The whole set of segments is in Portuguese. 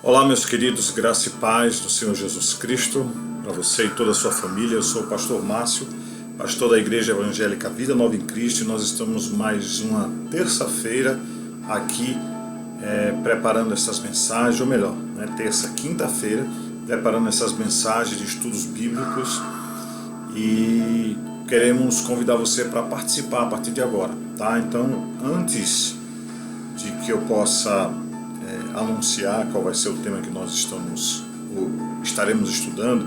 Olá, meus queridos, graça e paz do Senhor Jesus Cristo, para você e toda a sua família. Eu sou o pastor Márcio, pastor da Igreja Evangélica Vida Nova em Cristo, e nós estamos mais uma terça-feira aqui preparando essas mensagens, ou melhor, quinta-feira, preparando essas mensagens de estudos bíblicos, e queremos convidar você para participar a partir de agora, tá? Então, antes de que eu possa anunciar qual vai ser o tema que nós estaremos estudando,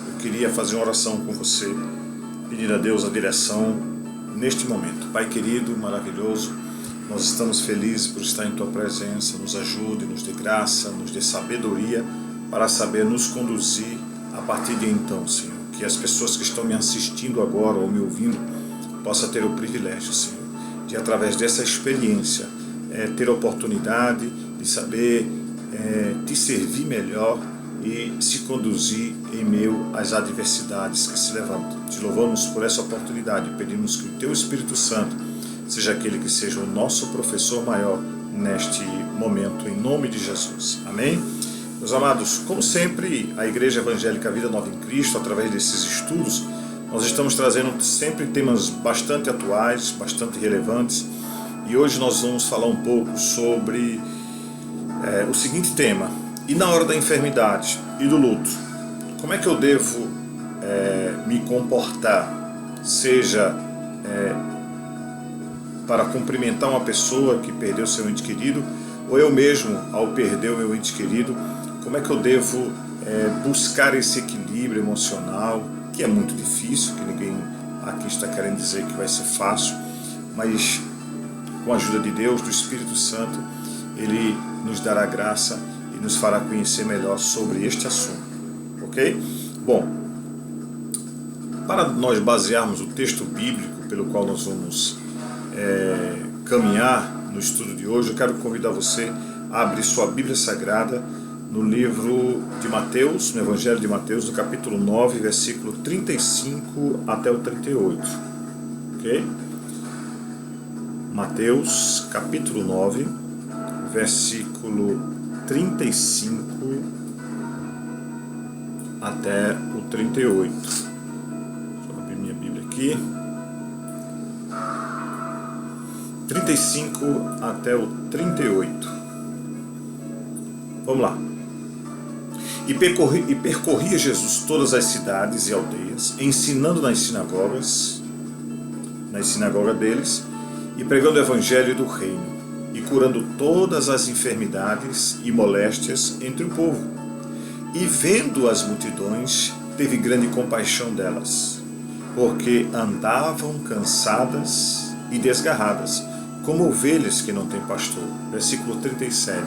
eu queria fazer uma oração com você, pedir a Deus a direção neste momento. Pai querido, maravilhoso, nós estamos felizes por estar em Tua presença. Nos ajude, nos dê graça, nos dê sabedoria para saber nos conduzir a partir de então, Senhor. Que as pessoas que estão me assistindo agora ou me ouvindo possam ter o privilégio, Senhor, de através dessa experiência ter a oportunidade de saber te servir melhor e se conduzir em meio às adversidades que se levantam. Te louvamos por essa oportunidade, pedimos que o Teu Espírito Santo seja aquele que seja o nosso professor maior neste momento, em nome de Jesus. Amém? Meus amados, como sempre, a Igreja Evangélica Vida Nova em Cristo, através desses estudos, nós estamos trazendo sempre temas bastante atuais, bastante relevantes, e hoje nós vamos falar um pouco sobre o seguinte tema: e na hora da enfermidade e do luto, como é que eu devo me comportar, seja para cumprimentar uma pessoa que perdeu seu ente querido, ou eu mesmo, ao perder o meu ente querido, como é que eu devo buscar esse equilíbrio emocional, que é muito difícil, que ninguém aqui está querendo dizer que vai ser fácil, mas com a ajuda de Deus, do Espírito Santo, Ele nos dará graça e nos fará conhecer melhor sobre este assunto, ok? Bom, para nós basearmos o texto bíblico pelo qual nós vamos caminhar no estudo de hoje, eu quero convidar você a abrir sua Bíblia Sagrada no livro de Mateus, no Evangelho de Mateus, no capítulo 9, versículo 35 até o 38, ok? Mateus, capítulo 9, versículo 35 até o 38. Deixa eu abrir minha Bíblia aqui. 35 até o 38. Vamos lá. E percorria Jesus todas as cidades e aldeias, ensinando na sinagoga deles, e pregando o evangelho do reino, e curando todas as enfermidades e moléstias entre o povo. E vendo as multidões, teve grande compaixão delas, porque andavam cansadas e desgarradas, como ovelhas que não têm pastor. Versículo 37.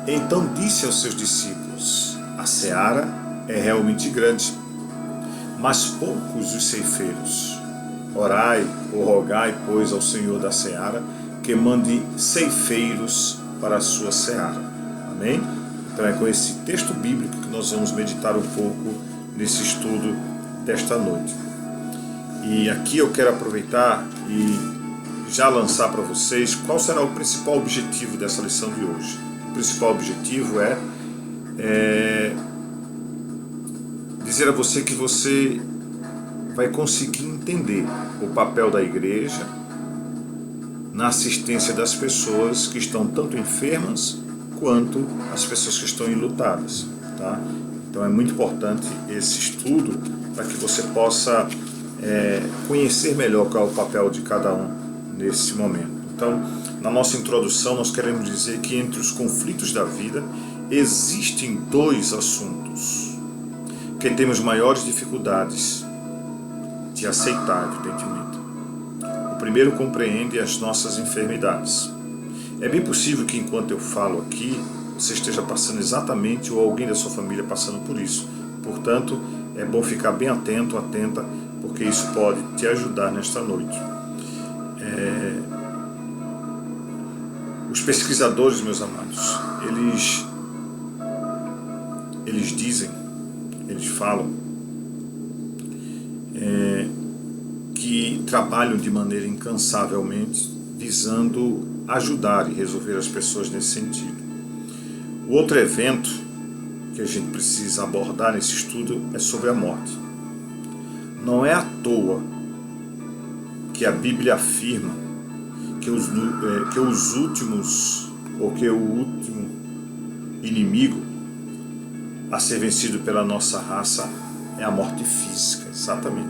Então disse aos seus discípulos: a seara é realmente grande, mas poucos os ceifeiros. Orai ou rogai, pois, ao Senhor da seara, que mande ceifeiros para a sua seara. Amém? Então é com esse texto bíblico que nós vamos meditar um pouco nesse estudo desta noite. E aqui eu quero aproveitar e já lançar para vocês qual será o principal objetivo dessa lição de hoje. O principal objetivo é dizer a você que você vai conseguir entender o papel da igreja na assistência das pessoas que estão tanto enfermas quanto as pessoas que estão enlutadas, tá? Então é muito importante esse estudo para que você possa conhecer melhor qual é o papel de cada um nesse momento. Então, na nossa introdução, nós queremos dizer que entre os conflitos da vida existem dois assuntos que temos maiores dificuldades de aceitar, evidentemente. O primeiro compreende as nossas enfermidades. É bem possível que enquanto eu falo aqui, você esteja passando exatamente, ou alguém da sua família passando por isso. Portanto, é bom ficar bem atento, atenta, porque isso pode te ajudar nesta noite. Os pesquisadores, meus amados, eles dizem, eles falam que trabalham de maneira incansavelmente visando ajudar e resolver as pessoas nesse sentido. O outro evento que a gente precisa abordar nesse estudo é sobre a morte. Não é à toa que a Bíblia afirma que os últimos, ou que o último inimigo a ser vencido pela nossa raça é a morte física, exatamente.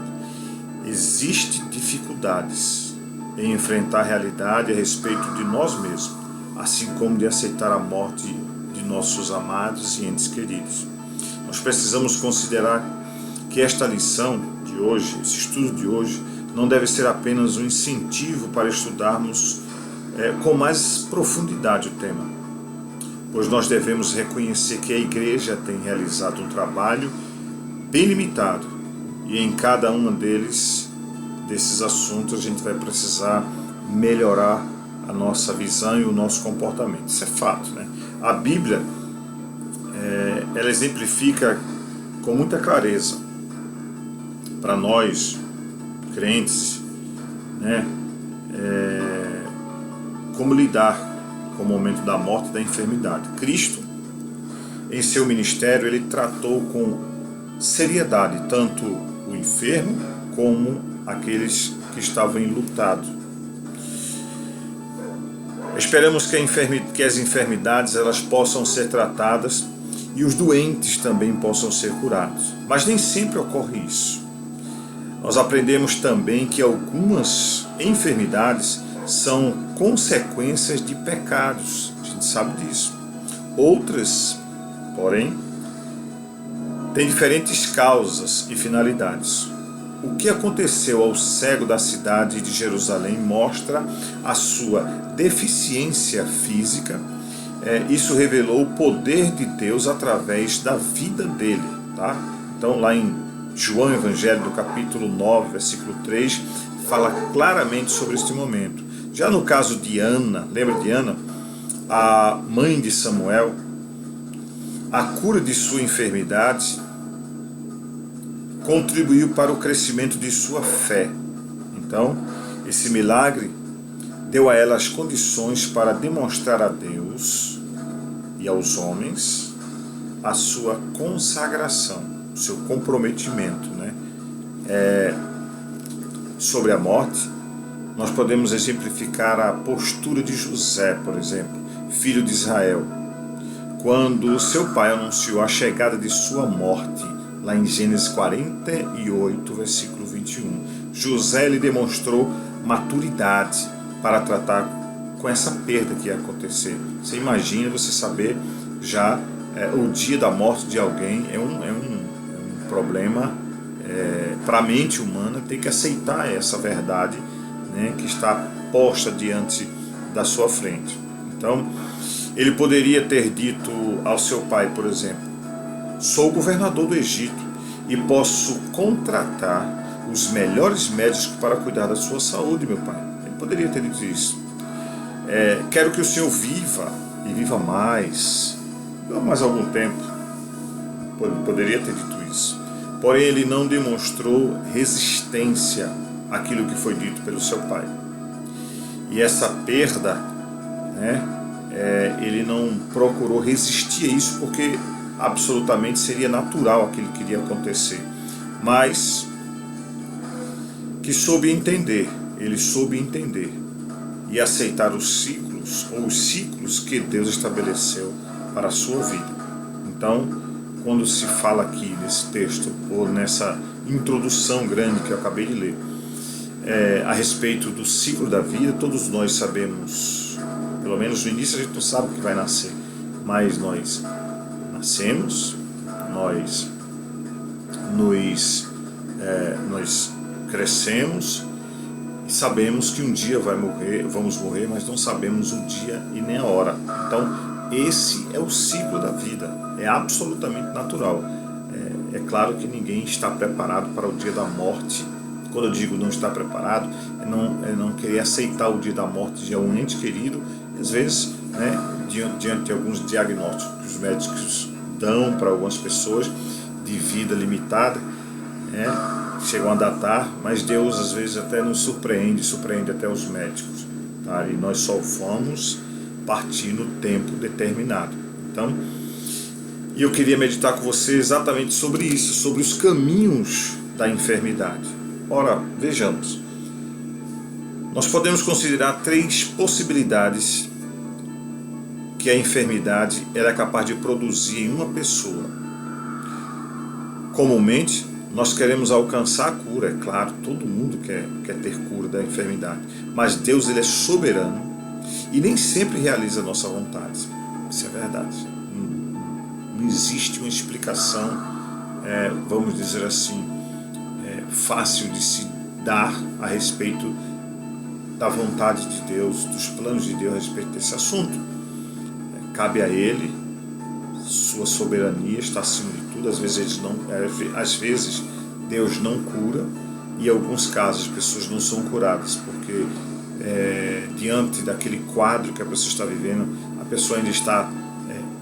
Existem dificuldades em enfrentar a realidade a respeito de nós mesmos, assim como de aceitar a morte de nossos amados e entes queridos. Nós precisamos considerar que esta lição de hoje, esse estudo de hoje, não deve ser apenas um incentivo para estudarmos com mais profundidade o tema, pois nós devemos reconhecer que a igreja tem realizado um trabalho bem limitado e em cada um desses assuntos a gente vai precisar melhorar a nossa visão e o nosso comportamento. Isso é fato, né? A Bíblia ela exemplifica com muita clareza para nós crentes, né, como lidar com o momento da morte e da enfermidade. Cristo, em seu ministério, ele tratou com seriedade tanto o enfermo como aqueles que estavam enlutados. Esperamos que as enfermidades elas possam ser tratadas e os doentes também possam ser curados. Mas nem sempre ocorre isso. Nós aprendemos também que algumas enfermidades são consequências de pecados. A gente sabe disso. Outras, porém, têm diferentes causas e finalidades. O que aconteceu ao cego da cidade de Jerusalém mostra a sua deficiência física. Isso revelou o poder de Deus através da vida dele. Tá? Então, lá em João Evangelho, do capítulo 9, versículo 3, fala claramente sobre este momento. Já no caso de Ana, lembra de Ana? A mãe de Samuel, a cura de sua enfermidade contribuiu para o crescimento de sua fé. Então, esse milagre deu a ela as condições para demonstrar a Deus e aos homens a sua consagração, o seu comprometimento, né? Sobre a morte, nós podemos exemplificar a postura de José, por exemplo, filho de Israel, quando seu pai anunciou a chegada de sua morte, lá em Gênesis 48, versículo 21. José lhe demonstrou maturidade para tratar com essa perda que ia acontecer. Você imagina você saber já o dia da morte de alguém é um problema para a mente humana, ter que aceitar essa verdade, né, que está posta diante da sua frente. Então, ele poderia ter dito ao seu pai, por exemplo: sou o governador do Egito e posso contratar os melhores médicos para cuidar da sua saúde, meu pai. Ele poderia ter dito isso. Quero que o senhor viva e viva mais algum tempo. Poderia ter dito isso. Porém, ele não demonstrou resistência àquilo que foi dito pelo seu pai. E essa perda, né, ele não procurou resistir a isso, porque absolutamente seria natural aquilo que iria acontecer. Mas que ele soube entender e aceitar os ciclos que Deus estabeleceu para a sua vida. Então, quando se fala aqui nesse texto, ou nessa introdução grande que eu acabei de ler, a respeito do ciclo da vida, todos nós sabemos, pelo menos no início a gente não sabe o que vai nascer, mas nós nascemos, nós crescemos e sabemos que um dia vamos morrer, mas não sabemos o dia e nem a hora. Então, esse é o ciclo da vida, é absolutamente natural. É claro que ninguém está preparado para o dia da morte. Quando eu digo não estar preparado, é não querer aceitar o dia da morte de um ente querido, às vezes, né, diante de alguns diagnósticos que os médicos dão para algumas pessoas de vida limitada, né, chegam a datar, mas Deus às vezes até nos surpreende até os médicos, tá? E nós só vamos partir no tempo determinado. Então, E eu queria meditar com você exatamente sobre isso, sobre os caminhos da enfermidade. Ora, vejamos. Nós podemos considerar 3 possibilidades que a enfermidade é capaz de produzir em uma pessoa. Comumente, nós queremos alcançar a cura, é claro, todo mundo quer ter cura da enfermidade, mas Deus ele é soberano e nem sempre realiza a nossa vontade. Isso é verdade. Não existe uma explicação, vamos dizer assim, fácil de se dar a respeito da vontade de Deus, dos planos de Deus a respeito desse assunto. Cabe a Ele, sua soberania está acima de tudo. Às vezes Deus não cura, e em alguns casos as pessoas não são curadas porque diante daquele quadro que a pessoa está vivendo, a pessoa ainda está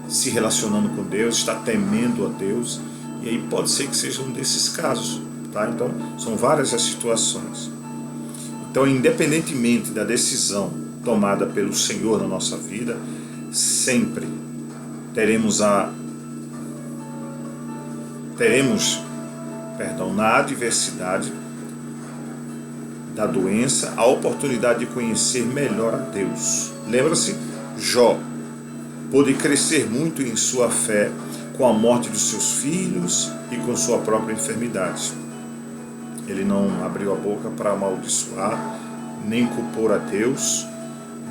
se relacionando com Deus, está temendo a Deus, e aí pode ser que seja um desses casos, tá? Então são várias as situações. Então, independentemente da decisão tomada pelo Senhor na nossa vida, sempre teremos na adversidade da doença, a oportunidade de conhecer melhor a Deus. Lembra-se, Jó pôde crescer muito em sua fé com a morte dos seus filhos e com sua própria enfermidade. Ele não abriu a boca para amaldiçoar, nem culpar a Deus,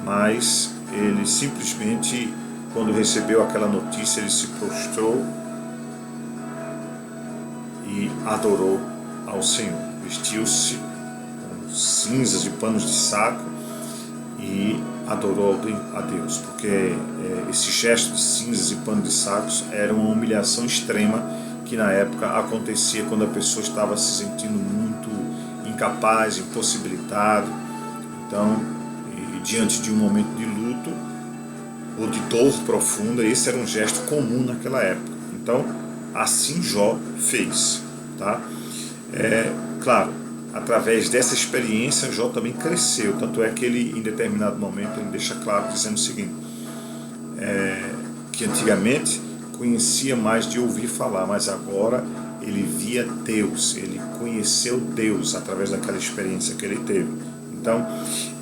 mas ele simplesmente, quando recebeu aquela notícia, ele se prostrou e adorou ao Senhor. Vestiu-se com cinzas e panos de saco e adorou a Deus, porque esse gesto de cinzas e panos de sacos era uma humilhação extrema que na época acontecia quando a pessoa estava se sentindo muito incapaz, impossibilitado. Então, diante de um momento de luto ou de dor profunda, esse era um gesto comum naquela época. Então, assim Jó fez, tá? Claro, através dessa experiência, Jó também cresceu. Tanto é que ele, em determinado momento, ele deixa claro dizendo o seguinte, que antigamente conhecia mais de ouvir falar, mas agora ele via Deus, ele conheceu Deus através daquela experiência que ele teve. Então,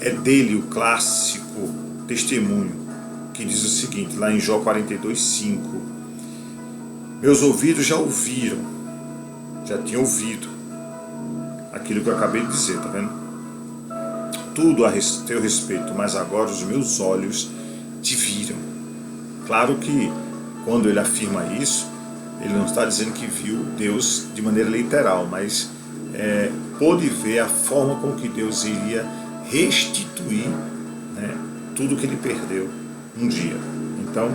é dele o clássico testemunho que diz o seguinte, lá em Jó 42:5: meus ouvidos já ouviram, já tinham ouvido aquilo que eu acabei de dizer, tá vendo? Tudo a teu respeito, mas agora os meus olhos te viram. Claro que quando ele afirma isso, ele não está dizendo que viu Deus de maneira literal, mas pôde ver a forma com que Deus iria restituir, né, tudo que ele perdeu um dia. Então,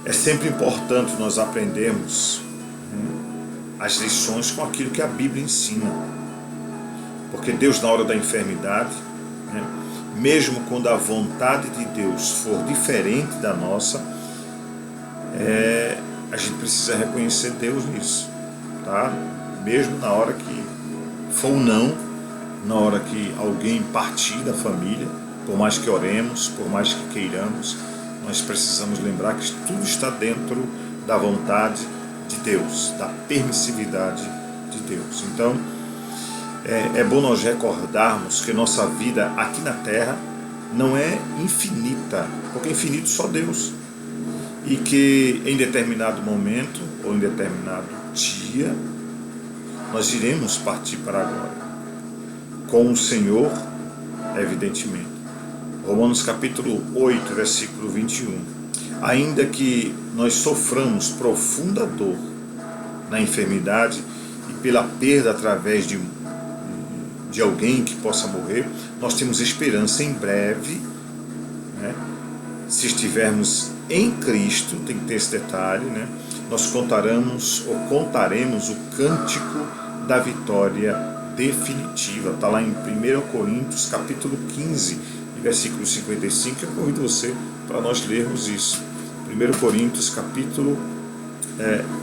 é sempre importante nós aprendermos as lições com aquilo que a Bíblia ensina, porque Deus, na hora da enfermidade, né, mesmo quando a vontade de Deus for diferente da nossa, a gente precisa reconhecer Deus nisso, tá? Mesmo na hora que for um não, na hora que alguém partir da família, por mais que oremos, por mais que queiramos, nós precisamos lembrar que tudo está dentro da vontade de Deus, da permissividade de Deus. Então, é bom nós recordarmos que nossa vida aqui na Terra não é infinita, porque é infinito só Deus. E que em determinado momento, ou em determinado dia, nós iremos partir para a glória, com o Senhor, evidentemente. Romanos capítulo 8, versículo 21. Ainda que nós soframos profunda dor na enfermidade e pela perda através de alguém que possa morrer, nós temos esperança em breve, né? Se estivermos em Cristo, tem que ter esse detalhe, né? Nós contaremos o cântico da vitória definitiva. Está lá em 1 Coríntios capítulo 15, versículo 55. Eu convido você para nós lermos isso. 1 Coríntios capítulo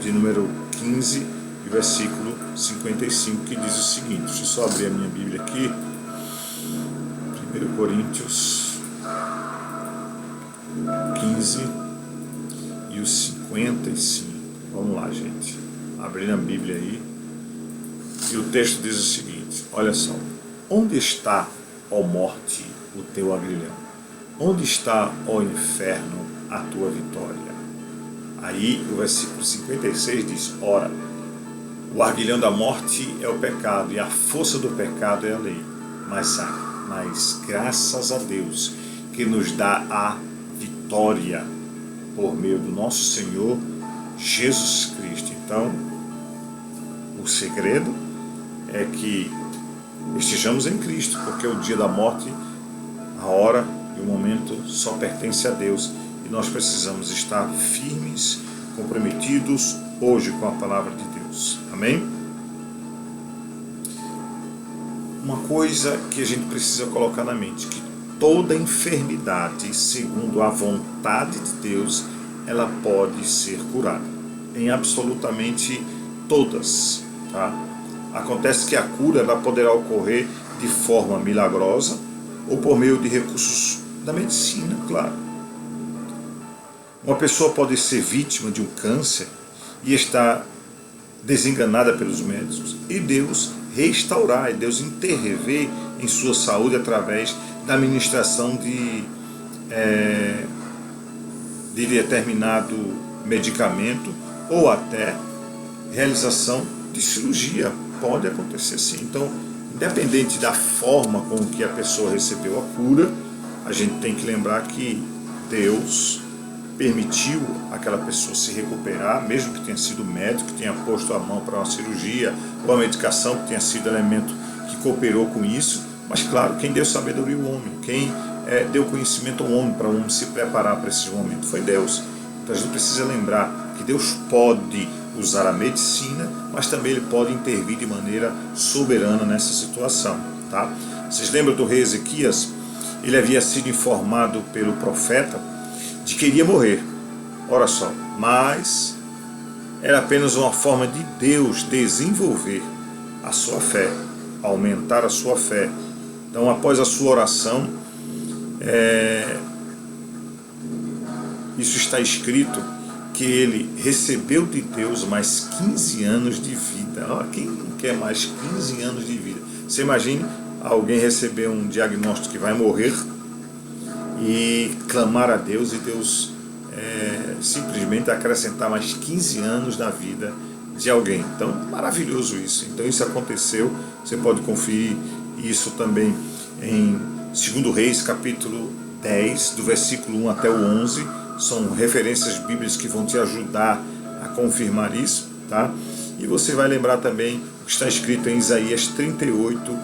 de número 15, versículo 55, que diz o seguinte. Deixa eu só abrir a minha Bíblia aqui. 1 Coríntios 15 e o 55. 55. Vamos lá, gente. Abrindo a Bíblia aí. E o texto diz o seguinte, olha só. Onde está, ó morte, o teu aguilhão? Onde está, ó inferno, a tua vitória? Aí o versículo 56 diz, ora, o aguilhão da morte é o pecado e a força do pecado é a lei. Mas graças a Deus que nos dá a vitória por meio do nosso Senhor Jesus Cristo. Então, o segredo é que estejamos em Cristo, porque o dia da morte, a hora e o momento só pertence a Deus e nós precisamos estar firmes, comprometidos hoje com a palavra de Deus. Amém? Uma coisa que a gente precisa colocar na mente, que toda enfermidade, segundo a vontade de Deus, ela pode ser curada. Em absolutamente todas. Tá? Acontece que a cura ela poderá ocorrer de forma milagrosa ou por meio de recursos da medicina, claro. Uma pessoa pode ser vítima de um câncer e estar desenganada pelos médicos e Deus restaurar, e Deus intervir em sua saúde através da administração de determinado medicamento ou até realização de cirurgia. Pode acontecer sim. Então, independente da forma com que a pessoa recebeu a cura, a gente tem que lembrar que Deus permitiu aquela pessoa se recuperar, mesmo que tenha sido médico, que tenha posto a mão para uma cirurgia, ou a medicação que tenha sido elemento que cooperou com isso. Mas claro, quem deu sabedoria ao homem, quem deu conhecimento ao homem para o homem se preparar para esse momento foi Deus. Então a gente precisa lembrar que Deus pode usar a medicina, mas também Ele pode intervir de maneira soberana nessa situação. Tá? Vocês lembram do rei Ezequias? Ele havia sido informado pelo profeta de que iria morrer. Ora só, mas era apenas uma forma de Deus desenvolver a sua fé, aumentar a sua fé. Então, após a sua oração, isso está escrito, que ele recebeu de Deus mais 15 anos de vida. Quem não quer mais 15 anos de vida? Você imagine alguém receber um diagnóstico que vai morrer e clamar a Deus e Deus simplesmente acrescentar mais 15 anos na vida de alguém. Então, maravilhoso isso. Então, isso aconteceu. Você pode conferir isso também em 2 Reis, capítulo 10, do versículo 1 até o 11. São referências bíblicas que vão te ajudar a confirmar isso. Tá? E você vai lembrar também o que está escrito em Isaías 38,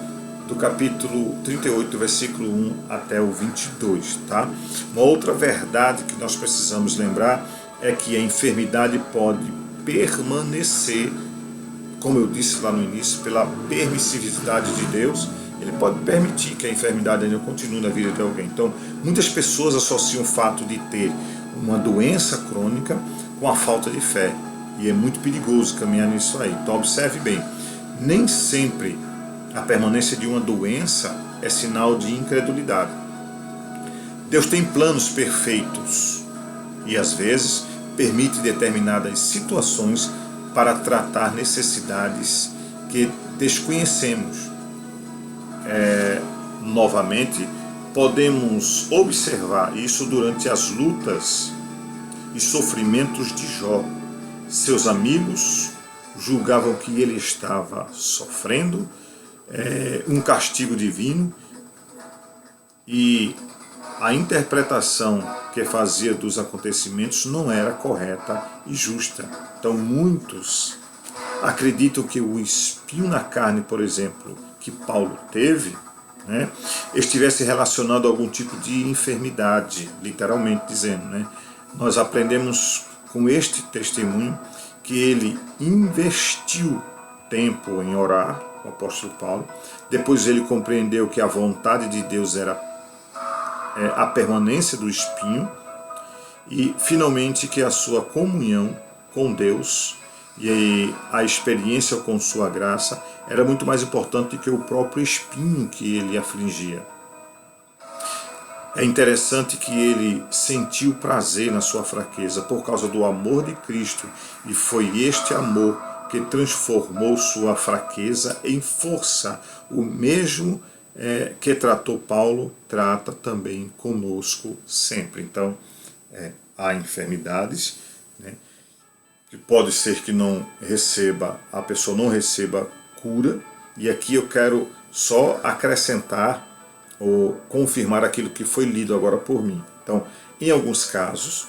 do capítulo 38, do versículo 1 até o 22. Tá? Uma outra verdade que nós precisamos lembrar é que a enfermidade pode permanecer, como eu disse lá no início, pela permissividade de Deus. Ele pode permitir que a enfermidade ainda continue na vida de alguém. Então, muitas pessoas associam o fato de ter uma doença crônica com a falta de fé. E é muito perigoso caminhar nisso aí. Então, observe bem, nem sempre a permanência de uma doença é sinal de incredulidade. Deus tem planos perfeitos e, às vezes, permite determinadas situações para tratar necessidades que desconhecemos. Novamente, podemos observar isso durante as lutas e sofrimentos de Jó. Seus amigos julgavam que ele estava sofrendo um castigo divino e a interpretação que fazia dos acontecimentos não era correta e justa. Então muitos acreditam que o espinho na carne, por exemplo, que Paulo teve, estivesse relacionado a algum tipo de enfermidade, literalmente dizendo. Nós aprendemos com este testemunho que ele investiu tempo em orar, o apóstolo Paulo. Depois ele compreendeu que a vontade de Deus era a permanência do espinho e finalmente que a sua comunhão com Deus e a experiência com sua graça era muito mais importante que o próprio espinho que ele afligia. É interessante que ele sentiu prazer na sua fraqueza por causa do amor de Cristo, e foi este amor que transformou sua fraqueza em força. O mesmo que tratou Paulo, trata também conosco sempre. Então, há enfermidades, né, que pode ser que a pessoa não receba cura, e aqui eu quero só acrescentar ou confirmar aquilo que foi lido agora por mim. Então, em alguns casos,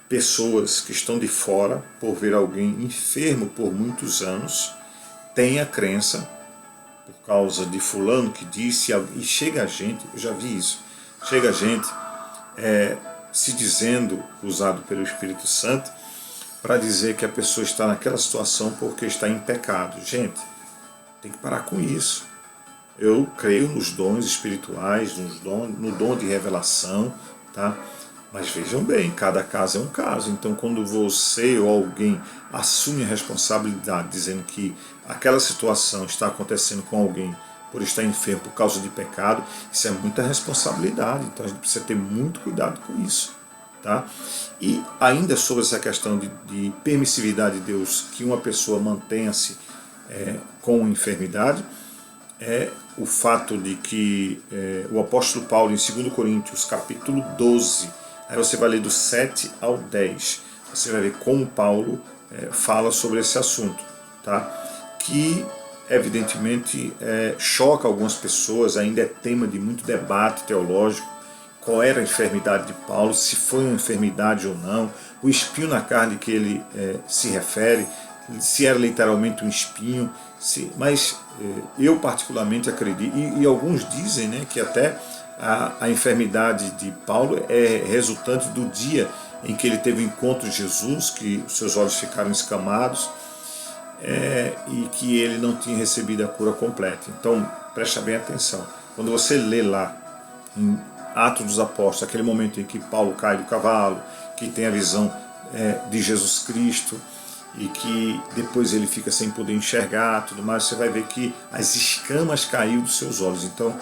pessoas que estão de fora, por ver alguém enfermo por muitos anos, têm a crença, por causa de fulano que disse, e chega a gente, eu já vi isso, chega a gente se dizendo, usado pelo Espírito Santo, para dizer que a pessoa está naquela situação porque está em pecado. Gente, tem que parar com isso. Eu creio nos dons espirituais, no dom de revelação, tá? Mas vejam bem, cada caso é um caso. Então, quando você ou alguém assume a responsabilidade dizendo que aquela situação está acontecendo com alguém por estar enfermo por causa de pecado, isso é muita responsabilidade. Então a gente precisa ter muito cuidado com isso, tá? E ainda sobre essa questão de permissividade de Deus, que uma pessoa mantenha-se com enfermidade, é o fato de que o apóstolo Paulo, em 2 Coríntios, capítulo 12, aí você vai ler do 7 ao 10, você vai ver como Paulo fala sobre esse assunto, tá? Que evidentemente choca algumas pessoas, ainda é tema de muito debate teológico, qual era a enfermidade de Paulo, se foi uma enfermidade ou não, o espinho na carne que ele se refere, se era literalmente um espinho, mas eu particularmente acredito, e alguns dizem, né, que até a enfermidade de Paulo é resultante do dia em que ele teve o encontro de Jesus, que seus olhos ficaram escamados, e que ele não tinha recebido a cura completa. Então, presta bem atenção. Quando você lê lá em Atos dos Apóstolos, aquele momento em que Paulo cai do cavalo, que tem a visão de Jesus Cristo, e que depois ele fica sem poder enxergar, tudo mais, você vai ver que as escamas caíram dos seus olhos. Então,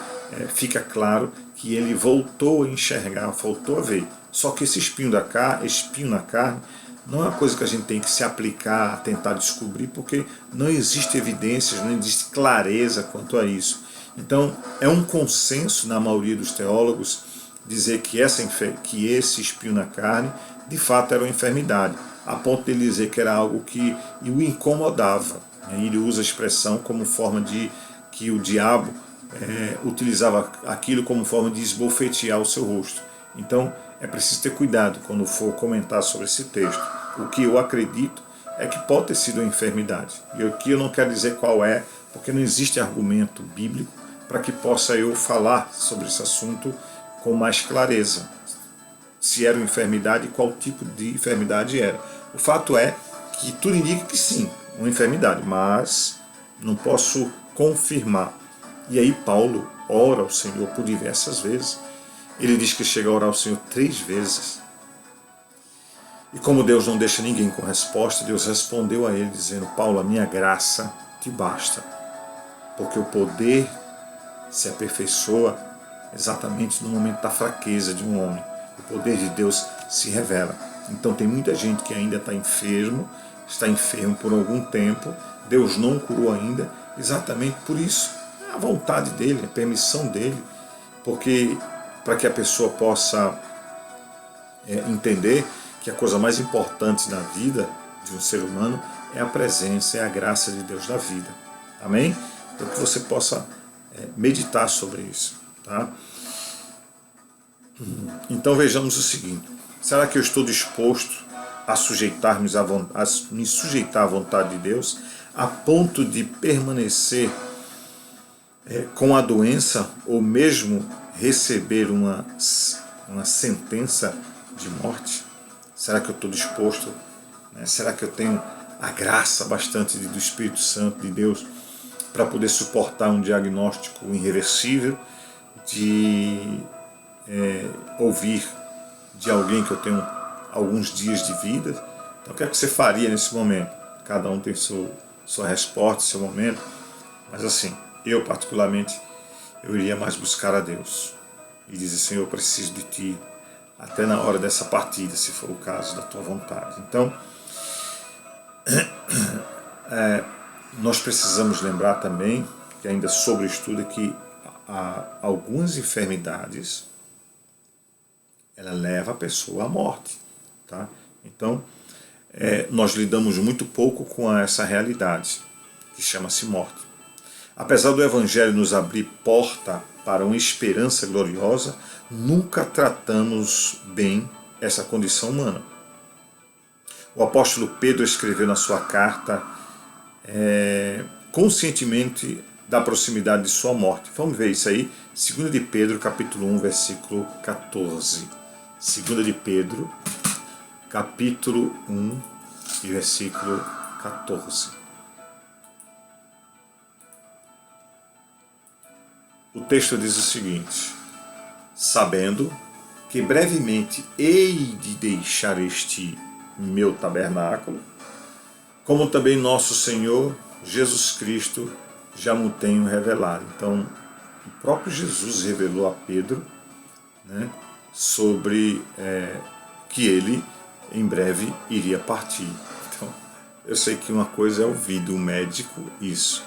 fica claro que ele voltou a enxergar, voltou a ver. Só que esse espinho na carne não é uma coisa que a gente tem que se aplicar, tentar descobrir, porque não existe evidências, não existe clareza quanto a isso. Então, é um consenso na maioria dos teólogos dizer que esse espinho na carne, de fato, era uma enfermidade, a ponto de ele dizer que era algo que o incomodava. Ele usa a expressão como forma de que o diabo utilizava aquilo como forma de esbofetear o seu rosto. Então, é preciso ter cuidado quando for comentar sobre esse texto. O que eu acredito é que pode ter sido uma enfermidade. E aqui eu não quero dizer qual é, porque não existe argumento bíblico para que possa eu falar sobre esse assunto com mais clareza. Se era uma enfermidade e qual tipo de enfermidade era. O fato é que tudo indica que sim, uma enfermidade, mas não posso confirmar. E aí Paulo ora ao Senhor por diversas vezes. Ele diz que chega a orar ao Senhor 3 vezes. E como Deus não deixa ninguém com resposta, Deus respondeu a ele dizendo: Paulo, a minha graça te basta, porque o poder se aperfeiçoa exatamente no momento da fraqueza de um homem. O poder de Deus se revela. Então tem muita gente que ainda está enfermo por algum tempo, Deus não curou ainda, exatamente por isso. É a vontade dele, a permissão dele, porque para que a pessoa possa entender que a coisa mais importante na vida de um ser humano é a presença, é a graça de Deus na vida. Amém? Então que você possa meditar sobre isso. Tá? Então vejamos o seguinte: será que eu estou disposto a me sujeitar à vontade de Deus, a ponto de permanecer com a doença, ou mesmo receber uma sentença de morte? Será que eu estou disposto? Será que eu tenho a graça bastante do Espírito Santo de Deus para poder suportar um diagnóstico irreversível, de ouvir de alguém que eu tenho alguns dias de vida? Então, o que é que você faria nesse momento? Cada um tem sua resposta, seu momento, mas assim, eu particularmente, eu iria mais buscar a Deus e dizer: Senhor, eu preciso de Ti, até na hora dessa partida, se for o caso da Tua vontade. Então, nós precisamos lembrar também, que ainda sobre o estudo, que algumas enfermidades ela leva a pessoa à morte, tá? Então, nós lidamos muito pouco com essa realidade, que chama-se morte. Apesar do Evangelho nos abrir porta para uma esperança gloriosa, nunca tratamos bem essa condição humana. O apóstolo Pedro escreveu na sua carta conscientemente da proximidade de sua morte. Vamos ver isso aí, 2 de Pedro, capítulo 1, versículo 14. 2 de Pedro, capítulo 1, versículo 14. O texto diz o seguinte: sabendo que brevemente hei de deixar este meu tabernáculo, como também nosso Senhor Jesus Cristo já me tenho revelado. Então, o próprio Jesus revelou a Pedro, né, sobre que ele em breve iria partir. Então, eu sei que uma coisa é ouvir do médico isso,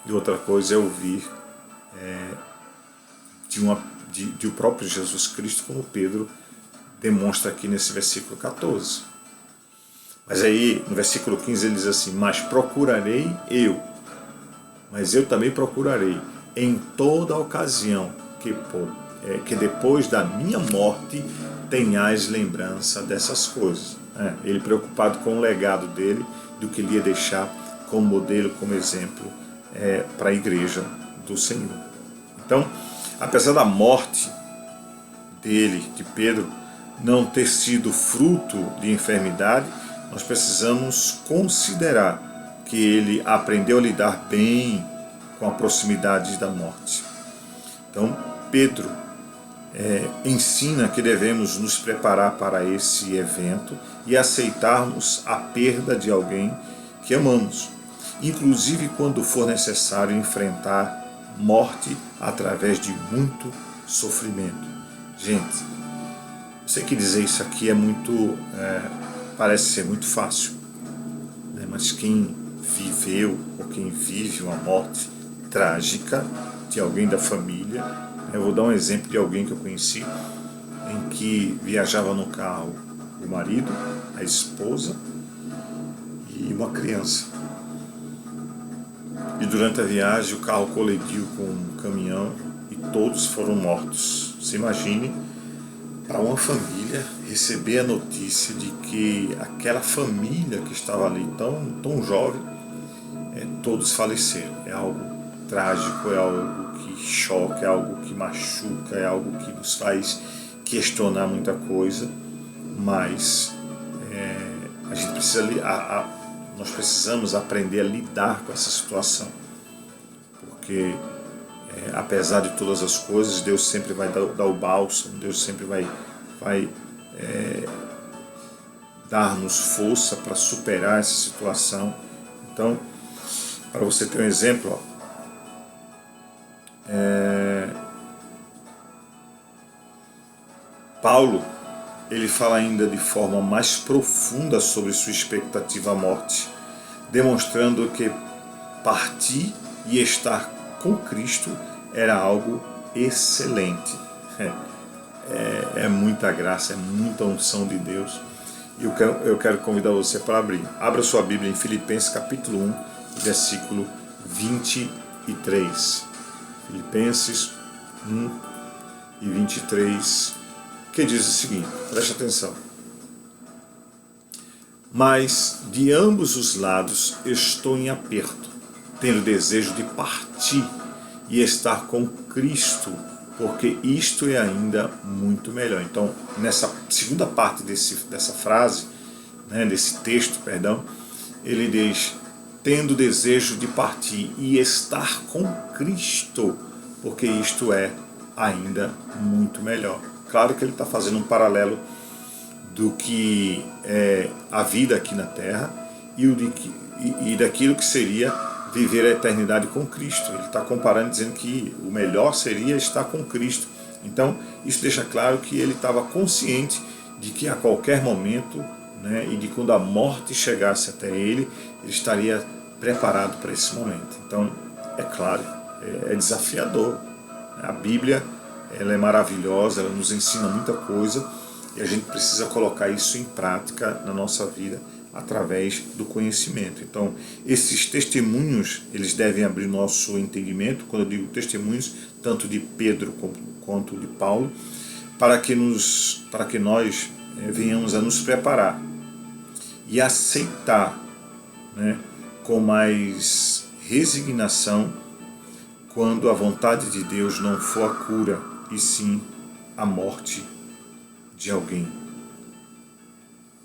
e outra coisa é ouvir de o próprio Jesus Cristo, como Pedro demonstra aqui nesse versículo 14. Mas aí, no versículo 15, ele diz assim: mas procurarei eu, mas eu também procurarei em toda ocasião que depois da minha morte tenhais lembrança dessas coisas. Ele preocupado com o legado dele, do que ele ia deixar como modelo, como exemplo para a igreja do Senhor. Então, apesar da morte dele, de Pedro, não ter sido fruto de enfermidade, nós precisamos considerar que ele aprendeu a lidar bem com a proximidade da morte. Então, Pedro ensina que devemos nos preparar para esse evento e aceitarmos a perda de alguém que amamos, inclusive quando for necessário enfrentar morte através de muito sofrimento. Gente, eu sei que dizer isso aqui parece ser muito fácil, né? Mas quem viveu ou quem vive uma morte trágica de alguém da família, eu vou dar um exemplo de alguém que eu conheci, em que viajava no carro o marido, a esposa e uma criança. E durante a viagem o carro colidiu com um caminhão e todos foram mortos. Você imagine, para uma família receber a notícia de que aquela família que estava ali tão jovem, todos faleceram. É algo trágico, é algo que choca, é algo que machuca, é algo que nos faz questionar muita coisa, mas a gente precisa nós precisamos aprender a lidar com essa situação, porque apesar de todas as coisas, Deus sempre vai dar o bálsamo, Deus sempre vai dar-nos força para superar essa situação. Então, para você ter um exemplo, Paulo, ele fala ainda de forma mais profunda sobre sua expectativa à morte, demonstrando que partir e estar com Cristo era algo excelente. É muita graça, é muita unção de Deus. E eu quero convidar você para abra sua Bíblia em Filipenses capítulo 1, versículo 23. Filipenses 1 e 23, que diz o seguinte, preste atenção: mas de ambos os lados estou em aperto, tendo desejo de partir e estar com Cristo, porque isto é ainda muito melhor. Então, nessa segunda parte dessa frase, desse texto, ele diz: tendo desejo de partir e estar com Cristo, porque isto é ainda muito melhor. Claro que ele está fazendo um paralelo do que é a vida aqui na Terra e daquilo que seria viver a eternidade com Cristo. Ele está comparando, dizendo que o melhor seria estar com Cristo. Então, isso deixa claro que ele estava consciente de que a qualquer momento, né, e de quando a morte chegasse até ele estaria preparado para esse momento. Então, é claro, é desafiador. A Bíblia, ela é maravilhosa, ela nos ensina muita coisa e a gente precisa colocar isso em prática na nossa vida através do conhecimento. Então, esses testemunhos, eles devem abrir nosso entendimento, quando eu digo testemunhos, tanto de Pedro quanto de Paulo, para que nós venhamos a nos preparar e aceitar, né, com mais resignação, quando a vontade de Deus não for a cura, e sim a morte de alguém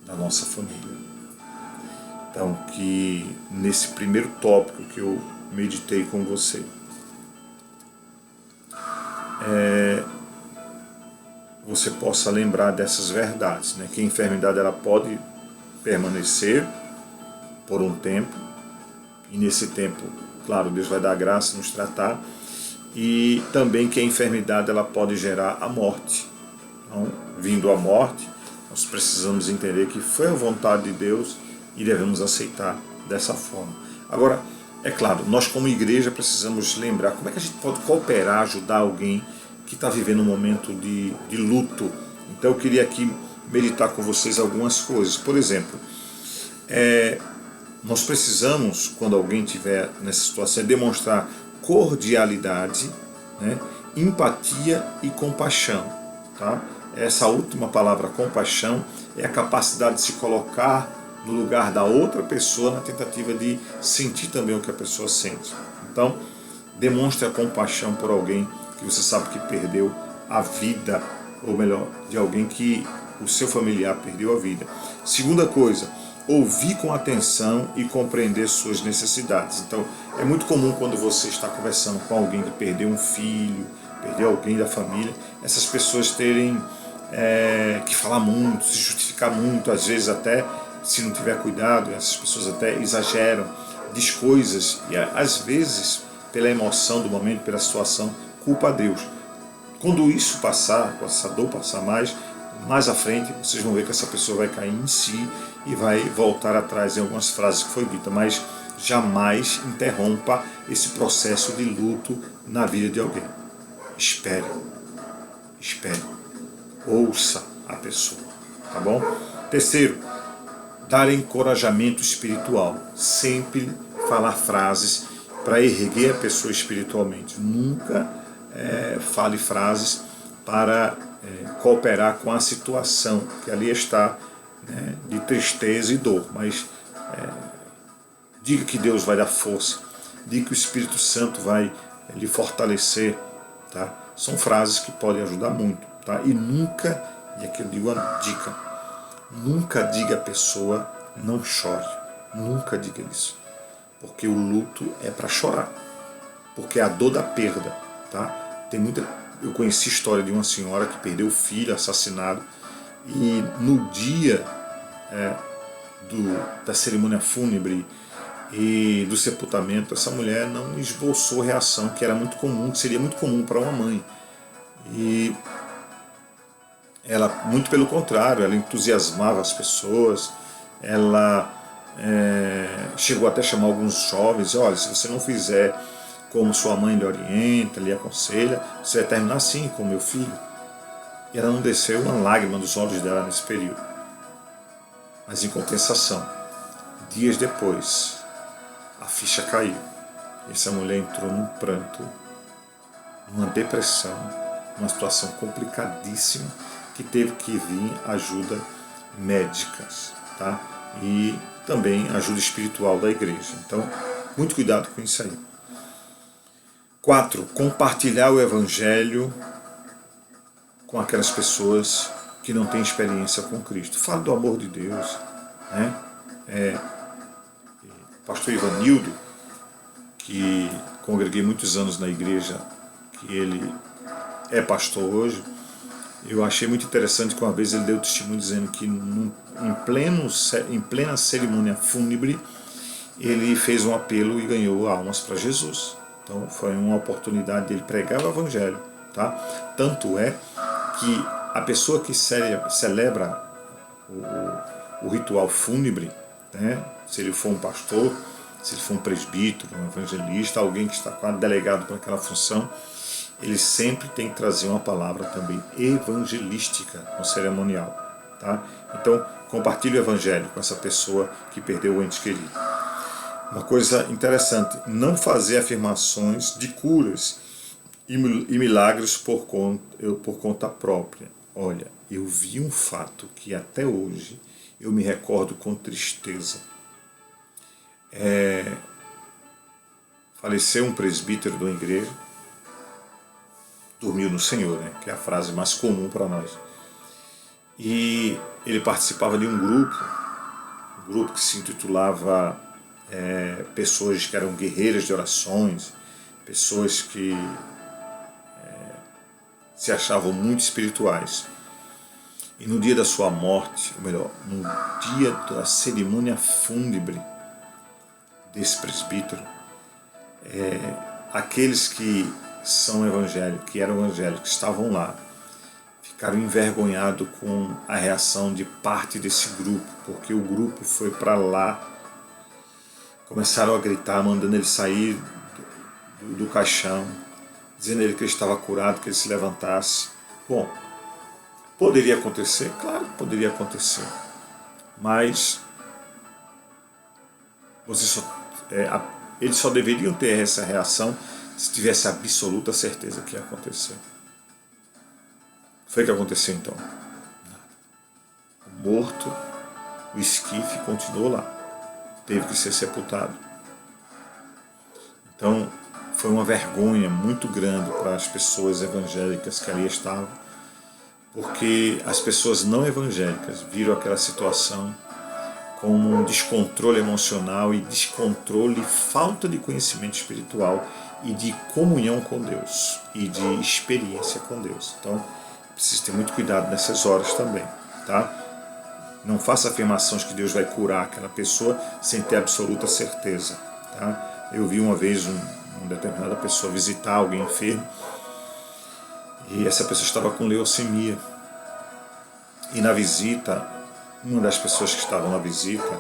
da nossa família. Então, que nesse primeiro tópico que eu meditei com você, você possa lembrar dessas verdades, né? Que a enfermidade ela pode permanecer por um tempo, e nesse tempo, claro, Deus vai dar graça, nos tratar, e também que a enfermidade ela pode gerar a morte. Então, vindo a morte, nós precisamos entender que foi a vontade de Deus e devemos aceitar dessa forma. Agora, é claro, nós como igreja precisamos lembrar como é que a gente pode cooperar, ajudar alguém que está vivendo um momento de luto. Então eu queria aqui meditar com vocês algumas coisas. Por exemplo, nós precisamos, quando alguém estiver nessa situação, demonstrar cordialidade, né, empatia e compaixão. Tá? Essa última palavra, compaixão, é a capacidade de se colocar no lugar da outra pessoa na tentativa de sentir também o que a pessoa sente. Então, demonstre a compaixão por alguém que você sabe que perdeu a vida, ou melhor, de alguém que o seu familiar perdeu a vida. Segunda coisa, ouvir com atenção e compreender suas necessidades. Então, é muito comum quando você está conversando com alguém que perdeu um filho, perdeu alguém da família, essas pessoas terem que falar muito, se justificar muito, às vezes até, se não tiver cuidado, essas pessoas até exageram, diz coisas e às vezes, pela emoção do momento, pela situação, culpa a Deus. Quando isso passar, quando essa dor passar mais à frente, vocês vão ver que essa pessoa vai cair em si e vai voltar atrás em algumas frases que foi dita, mas jamais interrompa esse processo de luto na vida de alguém. Espere, ouça a pessoa, tá bom? Terceiro, dar encorajamento espiritual. Sempre falar frases para erguer a pessoa espiritualmente. Nunca fale frases para cooperar com a situação que ali está, né, de tristeza e dor, mas diga que Deus vai dar força, diga que o Espírito Santo vai lhe fortalecer, tá? São frases que podem ajudar muito, tá? E nunca, e aqui eu digo a dica, nunca diga à pessoa não chore, nunca diga isso, porque o luto é para chorar, porque é a dor da perda, tá? Eu conheci a história de uma senhora que perdeu o filho assassinado e no dia da cerimônia fúnebre e do sepultamento, essa mulher não esboçou reação, que era muito comum, que seria muito comum para uma mãe. E ela, muito pelo contrário, ela entusiasmava as pessoas, ela chegou até a chamar alguns jovens, olha, se você não fizer como sua mãe lhe orienta, lhe aconselha, você vai terminar assim com meu filho. E ela não desceu uma lágrima dos olhos dela nesse período. Mas em compensação, dias depois, a ficha caiu. Essa mulher entrou num pranto, numa depressão, numa situação complicadíssima, que teve que vir ajuda médica, tá? E também ajuda espiritual da igreja. Então, muito cuidado com isso aí. 4. Compartilhar o Evangelho com aquelas pessoas que não têm experiência com Cristo. Fala do amor de Deus, né? Pastor Ivanildo, que congreguei muitos anos na igreja, que ele é pastor hoje, eu achei muito interessante que uma vez ele deu testemunho dizendo que em plena cerimônia fúnebre, ele fez um apelo e ganhou almas para Jesus. Então foi uma oportunidade dele pregar o Evangelho. Tá? Tanto é que a pessoa que celebra o ritual fúnebre, né, se ele for um pastor, se ele for um presbítero, um evangelista, alguém que está delegado para aquela função, ele sempre tem que trazer uma palavra também evangelística no cerimonial. Tá? Então, compartilhe o evangelho com essa pessoa que perdeu o ente querido. Uma coisa interessante, não fazer afirmações de curas e milagres por conta própria. Olha, eu vi um fato que até hoje eu me recordo com tristeza. Faleceu um presbítero de uma igreja, dormiu no Senhor, né, que é a frase mais comum para nós. E ele participava de um grupo que se intitulava pessoas que eram guerreiras de orações, pessoas que se achavam muito espirituais. E no dia da sua morte, ou melhor, no dia da cerimônia fúnebre desse presbítero, aqueles que são evangélicos, que eram evangélicos, que estavam lá, ficaram envergonhados com a reação de parte desse grupo, porque o grupo foi para lá, começaram a gritar, mandando ele sair do caixão, dizendo ele que ele estava curado, que ele se levantasse. Bom, poderia acontecer? Claro que poderia acontecer. Mas eles só deveriam ter essa reação se tivesse absoluta certeza que ia acontecer. Foi o que aconteceu então. O morto, o esquife continuou lá. Teve que ser sepultado. Então, foi uma vergonha muito grande para as pessoas evangélicas que ali estavam, porque as pessoas não evangélicas viram aquela situação como um descontrole emocional e descontrole e falta de conhecimento espiritual e de comunhão com Deus e de experiência com Deus. Então, precisa ter muito cuidado nessas horas também, tá? Não faça afirmações que Deus vai curar aquela pessoa sem ter absoluta certeza, tá? Eu vi uma vez uma determinada pessoa visitar alguém enfermo e essa pessoa estava com leucemia. E na visita, uma das pessoas que estavam na visita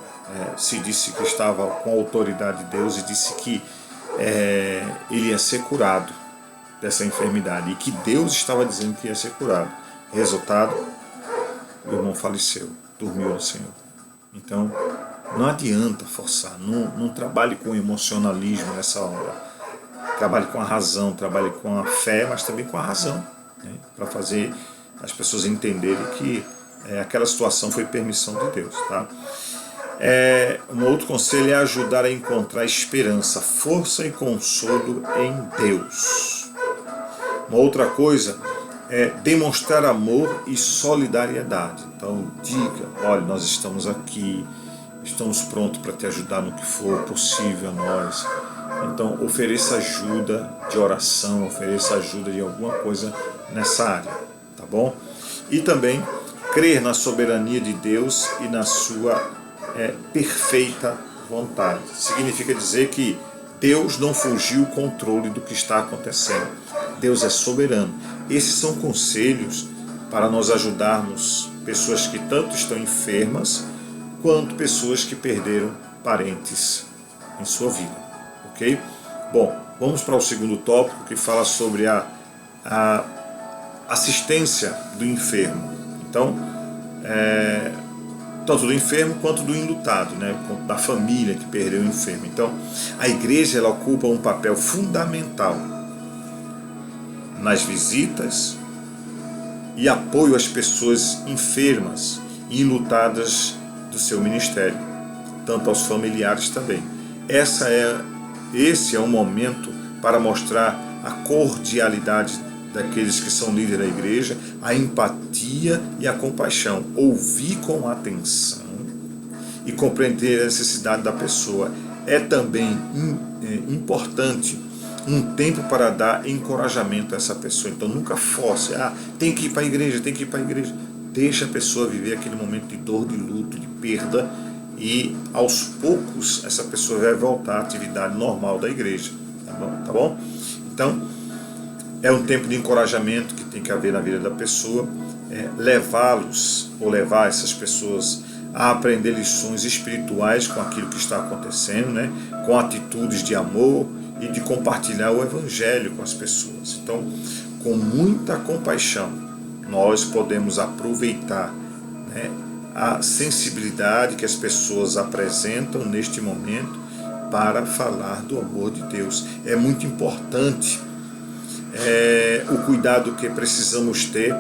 se disse que estava com a autoridade de Deus e disse que ele ia ser curado dessa enfermidade e que Deus estava dizendo que ia ser curado. Resultado, o irmão faleceu, dormiu no Senhor. Então, não adianta forçar, não trabalhe com emocionalismo nessa hora. Trabalhe com a razão, trabalhe com a fé, mas também com a razão, né? Para fazer as pessoas entenderem que aquela situação foi permissão de Deus. Tá? Um outro conselho é ajudar a encontrar esperança, força e consolo em Deus. Uma outra coisa é demonstrar amor e solidariedade. Então diga, olha, nós estamos aqui, estamos prontos para te ajudar no que for possível a nós. Então ofereça ajuda de oração, ofereça ajuda de alguma coisa nessa área, tá bom? E também crer na soberania de Deus e na sua perfeita vontade. Significa dizer que Deus não fugiu o controle do que está acontecendo. Deus é soberano. Esses são conselhos para nós ajudarmos pessoas que tanto estão enfermas, quanto pessoas que perderam parentes em sua vida. Ok? Bom, vamos para o segundo tópico, que fala sobre a assistência do enfermo. Então, tanto do enfermo quanto do enlutado, né? Da família que perdeu o enfermo. Então, a igreja ela ocupa um papel fundamental nas visitas e apoio às pessoas enfermas e enlutadas do seu ministério, tanto aos familiares também. Esse é um momento para mostrar a cordialidade daqueles que são líderes da igreja, a empatia e a compaixão, ouvir com atenção e compreender a necessidade da pessoa. É também importante um tempo para dar encorajamento a essa pessoa. Então nunca force, tem que ir para a igreja, tem que ir para a igreja. Deixa a pessoa viver aquele momento de dor, de luto, de perda e aos poucos essa pessoa vai voltar à atividade normal da igreja, tá bom? Então, é um tempo de encorajamento que tem que haver na vida da pessoa, levá-los ou levar essas pessoas a aprender lições espirituais com aquilo que está acontecendo, né? Com atitudes de amor e de compartilhar o Evangelho com as pessoas. Então, com muita compaixão, nós podemos aproveitar, né, a sensibilidade que as pessoas apresentam neste momento para falar do amor de Deus. É muito importante o cuidado que precisamos ter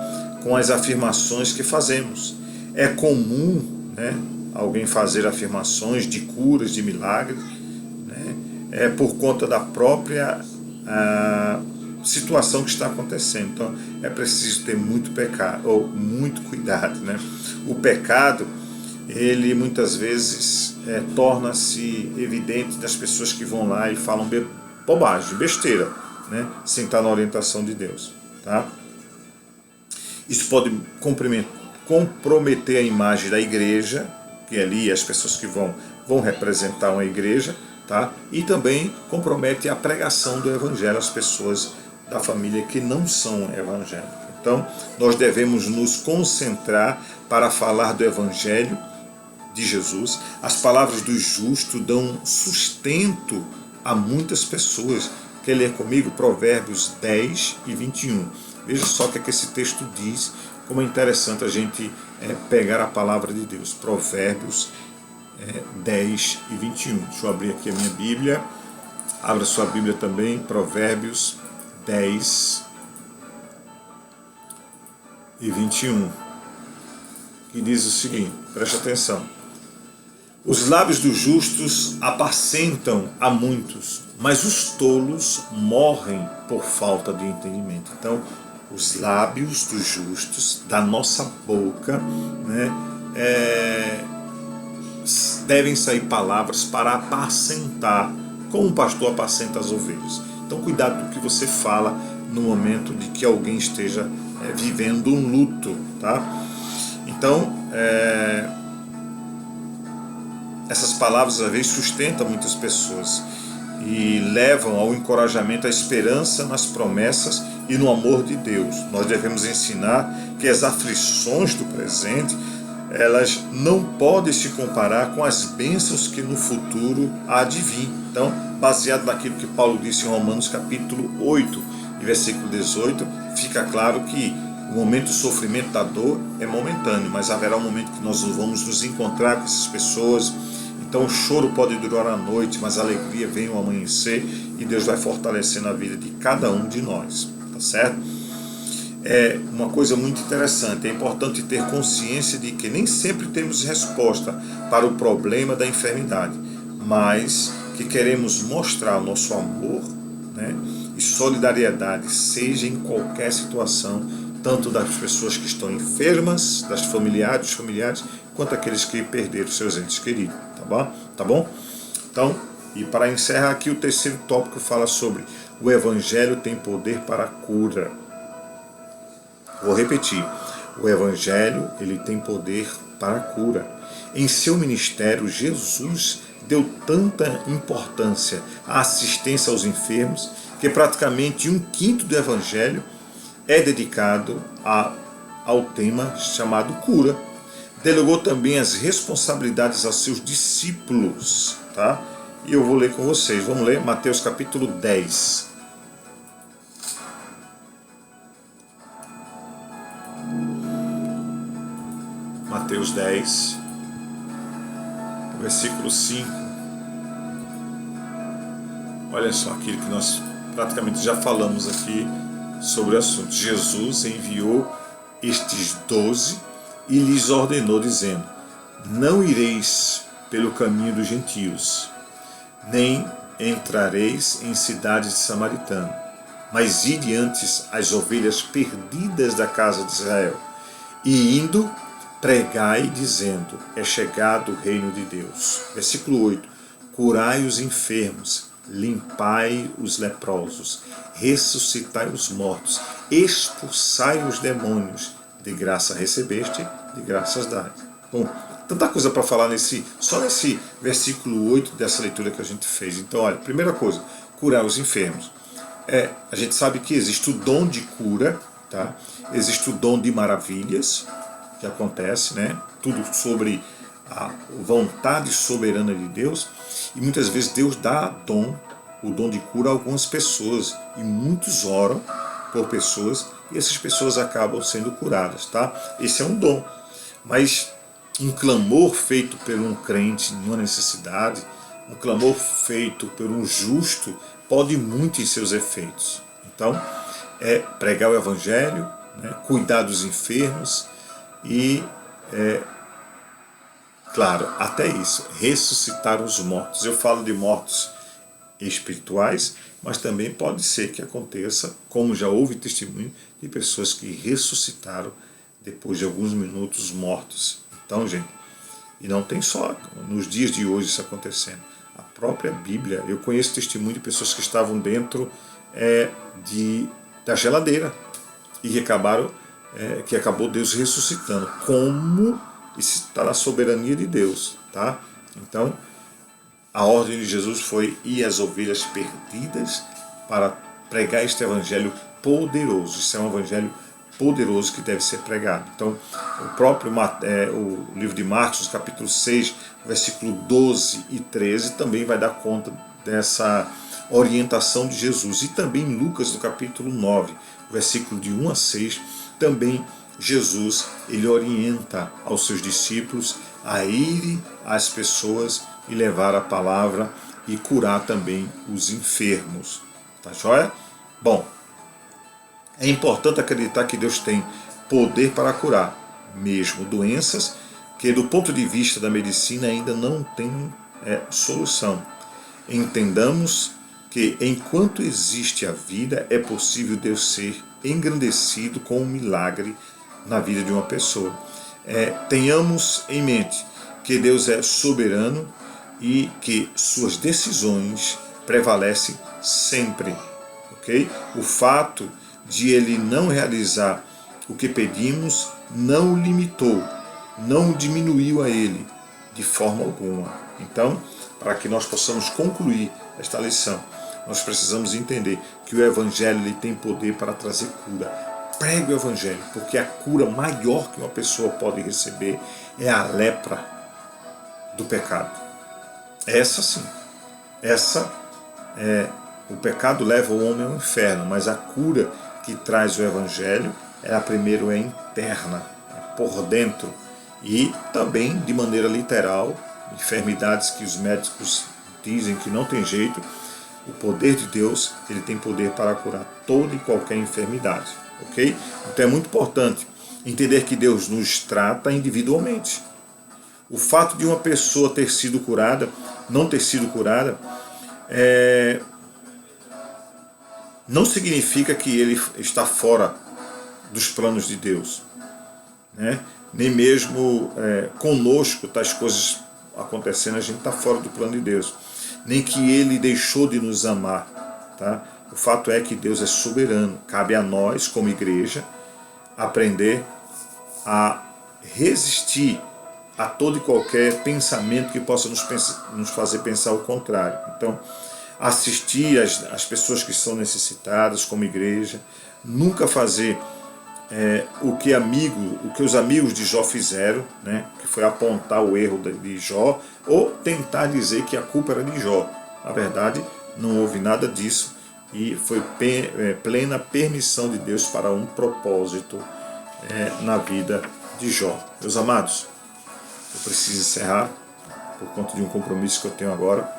com as afirmações que fazemos. É comum, né, alguém fazer afirmações de curas, de milagres, né, por conta da própria situação que está acontecendo. Então é preciso ter muito cuidado, né? O pecado, ele muitas vezes torna-se evidente das pessoas que vão lá e falam bobagem, besteira, né? Sem estar na orientação de Deus, tá? Isso pode comprometer a imagem da igreja, que ali as pessoas que vão representar uma igreja, tá? E também compromete a pregação do evangelho às pessoas da família que não são evangélicas. Então, nós devemos nos concentrar para falar do evangelho de Jesus. As palavras do justo dão sustento a muitas pessoas. Quer ler comigo Provérbios 10 e 21? Veja só o que esse texto diz, como é interessante a gente pegar a palavra de Deus. Provérbios 10 e 21. Deixa eu abrir aqui a minha Bíblia. Abra sua Bíblia também, Provérbios 10 e 21. Que diz o seguinte, preste atenção. Os lábios dos justos apacentam a muitos, mas os tolos morrem por falta de entendimento. Então, os lábios dos justos, da nossa boca, né, devem sair palavras para apacentar, como um pastor apacenta as ovelhas. Então, cuidado com o que você fala no momento de que alguém esteja vivendo um luto, tá? Então, essas palavras às vezes sustentam muitas pessoas e levam ao encorajamento, à esperança nas promessas e no amor de Deus. Nós devemos ensinar que as aflições do presente, elas não podem se comparar com as bênçãos que no futuro há de vir. Então, baseado naquilo que Paulo disse em Romanos capítulo 8 e versículo 18, fica claro que o momento do sofrimento, da dor, é momentâneo, mas haverá um momento que nós vamos nos encontrar com essas pessoas. Então o choro pode durar a noite, mas a alegria vem ao amanhecer e Deus vai fortalecendo a vida de cada um de nós, tá certo? É uma coisa muito interessante, é importante ter consciência de que nem sempre temos resposta para o problema da enfermidade, mas que queremos mostrar o nosso amor, né, e solidariedade, seja em qualquer situação, tanto das pessoas que estão enfermas, dos familiares, quanto aqueles que perderam seus entes queridos, tá bom? Então, e para encerrar aqui, o terceiro tópico fala sobre o Evangelho tem poder para a cura. Vou repetir, o Evangelho ele tem poder para a cura. Em seu ministério, Jesus deu tanta importância à assistência aos enfermos, que praticamente 1/5 do Evangelho é dedicado ao tema chamado cura. Delegou também as responsabilidades aos seus discípulos, tá? E eu vou ler com vocês. Vamos ler Mateus capítulo 10. Mateus 10, versículo 5. Olha só aquilo que nós praticamente já falamos aqui sobre o assunto. Jesus enviou estes 12 e lhes ordenou, dizendo: não ireis pelo caminho dos gentios, nem entrareis em cidades de samaritano, mas ide antes as ovelhas perdidas da casa de Israel, e indo, pregai dizendo: é chegado o reino de Deus. Versículo 8. Curai os enfermos, limpai os leprosos, ressuscitai os mortos, expulsai os demônios, de graça recebeste, de graças dai. Bom, tanta coisa para falar só nesse versículo 8 dessa leitura que a gente fez. Então, olha, primeira coisa, curar os enfermos. A gente sabe que existe o dom de cura, tá? Existe o dom de maravilhas, que acontece, né? Tudo sobre a vontade soberana de Deus. E muitas vezes Deus dá o dom de cura a algumas pessoas. E muitos oram por pessoas e essas pessoas acabam sendo curadas, tá? Esse é um dom. Mas um clamor feito por um crente numa necessidade, um clamor feito por um justo, pode muito em seus efeitos. Então, pregar o Evangelho, né, cuidar dos enfermos e, claro, até isso, ressuscitar os mortos. Eu falo de mortos espirituais, mas também pode ser que aconteça, como já houve testemunho, de pessoas que ressuscitaram depois de alguns minutos mortos. Então, gente, e não tem só nos dias de hoje isso acontecendo. A própria Bíblia, eu conheço testemunho de pessoas que estavam dentro da geladeira e que acabou Deus ressuscitando. Como isso está na soberania de Deus, tá? Então, a ordem de Jesus foi ir às ovelhas perdidas para pregar este evangelho poderoso. Isso é um evangelho poderoso que deve ser pregado. Então, o livro de Marcos, capítulo 6, versículo 12 e 13, também vai dar conta dessa orientação de Jesus. E também em Lucas, no capítulo 9, versículo de 1 a 6, também Jesus ele orienta aos seus discípulos a irem às pessoas e levar a palavra e curar também os enfermos. Tá joia? Bom, é importante acreditar que Deus tem poder para curar, mesmo doenças que do ponto de vista da medicina ainda não tem solução. Entendamos que enquanto existe a vida, é possível Deus ser engrandecido com um milagre na vida de uma pessoa. Tenhamos em mente que Deus é soberano e que suas decisões prevalecem sempre. Okay? O fato de ele não realizar o que pedimos não o limitou, não o diminuiu a ele de forma alguma. Então, para que nós possamos concluir esta lição, nós precisamos entender que o Evangelho ele tem poder para trazer cura. Pregue o Evangelho, porque a cura maior que uma pessoa pode receber é a lepra do pecado. Essa sim. O pecado leva o homem ao inferno, mas a cura que traz o Evangelho, primeiro é interna, por dentro. E também, de maneira literal, enfermidades que os médicos dizem que não tem jeito, o poder de Deus ele tem poder para curar toda e qualquer enfermidade. Okay? Então é muito importante entender que Deus nos trata individualmente. O fato de uma pessoa ter sido curada, não ter sido curada, não significa que ele está fora dos planos de Deus, né? Nem mesmo conosco tais coisas acontecendo, a gente está fora do plano de Deus. Nem que ele deixou de nos amar, tá? O fato é que Deus é soberano. Cabe a nós, como igreja, aprender a resistir a todo e qualquer pensamento que possa nos fazer pensar o contrário. Então, assistir as pessoas que são necessitadas como igreja, nunca fazer o que os amigos de Jó fizeram, né, que foi apontar o erro de Jó, ou tentar dizer que a culpa era de Jó. Na verdade, não houve nada disso e foi plena permissão de Deus para um propósito na vida de Jó. Meus amados, eu preciso encerrar por conta de um compromisso que eu tenho agora,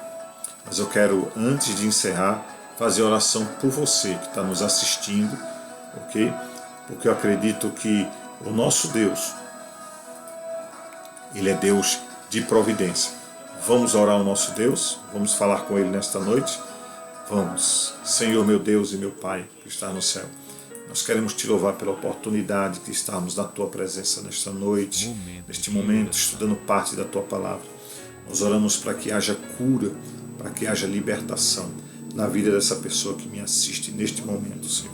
mas eu quero, antes de encerrar, fazer oração por você que está nos assistindo, ok? Porque eu acredito que o nosso Deus, Ele é Deus de providência. Vamos orar ao nosso Deus? Vamos falar com Ele nesta noite? Vamos. Senhor, meu Deus e meu Pai, que está no céu, nós queremos Te louvar pela oportunidade de estarmos na Tua presença nesta noite, neste momento, estudando parte da Tua palavra. Nós oramos para que haja cura, para que haja libertação na vida dessa pessoa que me assiste neste momento, Senhor.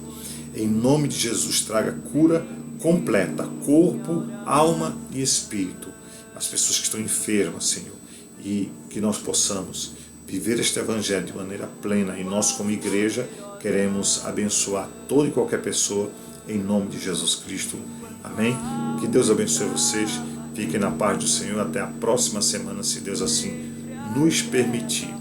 Em nome de Jesus, traga cura completa, corpo, alma e espírito. as pessoas que estão enfermas, Senhor, e que nós possamos viver este Evangelho de maneira plena, e nós como igreja queremos abençoar toda e qualquer pessoa em nome de Jesus Cristo. Amém? Que Deus abençoe vocês, fiquem na paz do Senhor, até a próxima semana, se Deus assim nos permitir.